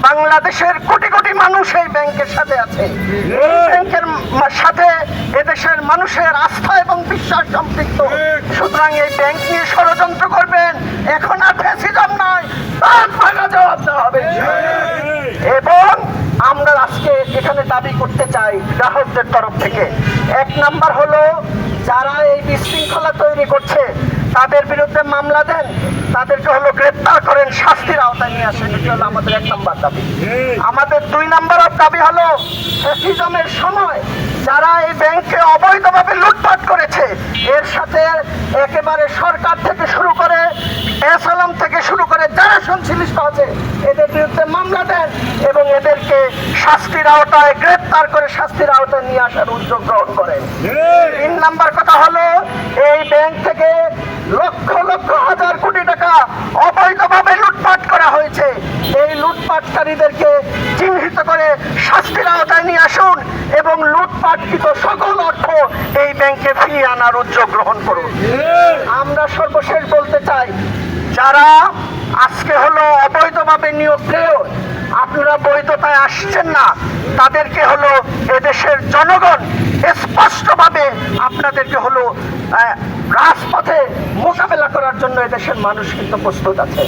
বাংলাদেশের কোটি কোটি মানুষ এই ব্যাংকের সাথে আছে। এই ব্যাংকের সাথে এদেশের মানুষের আস্থা এবং বিশ্বাস সম্পৃক্ত। সুতরাং এই ব্যাংক নিয়ে ষড়যন্ত্র করবেন, এখন আর ফ্যাসিজম নয়, তার ভাঙা জবাব দেওয়া হবে। এবং আমরা আজকে এখানে দাবি করতে চাই গ্রাহকদের তরফ থেকে, এক নাম্বার হলো যারা এই বিশৃঙ্খলা তৈরি করছে তাদের বিরুদ্ধে মামলা দেন, তাদেরকে হলো গ্রেপ্তার করেন, শাস্তির আওতায় নিয়ে আসেন। এটা হলো আমাদের এক নাম্বার দাবি। আমাদের দুই নাম্বার দাবি হলো ফ্যাসিজমের সময় যারা এই ব্যাংকে অবৈধভাবে লুটপাট করেছে, এর সাথে একেবারে সরকার থেকে শুরু করে এসএলএম থেকে শুরু করে যারা সংশ্লিষ্ট আছে এদের বিরুদ্ধে মামলা দেন এবং এদেরকে শাস্তির আওতায় গ্রেপ্তার করে শাস্তির আওতায় নিয়ে আসার উদ্যোগ গ্রহণ করেন। তিন নাম্বার কথা হলো এই ব্যাংক থেকে লক্ষ লক্ষ হাজার কোটি টাকা অবৈধভাবে লুটপাট করা হয়েছে। এই লুটপাটকারীদেরকে চিহ্নিত করে শাস্তির আওতায় নিয়ে আসুন এবং লুটপাটকৃত সকল অর্থ এই ব্যাংকে ফিরিয়ে আনার উদ্যোগ গ্রহণ করুন। আমরা সর্বশেষ বলতে চাই, যারা আজকে হলো অবৈধভাবে নিয়োগ পেয়েও আপনারা বৈধতায় আসছেন না, তাদেরকে হলো এদেশের জনগণ স্পষ্টভাবে আপনাদেরকে হলো রাজপথে মোকাবেলা করার জন্য এদেশের মানুষ কিন্তু প্রস্তুত আছে।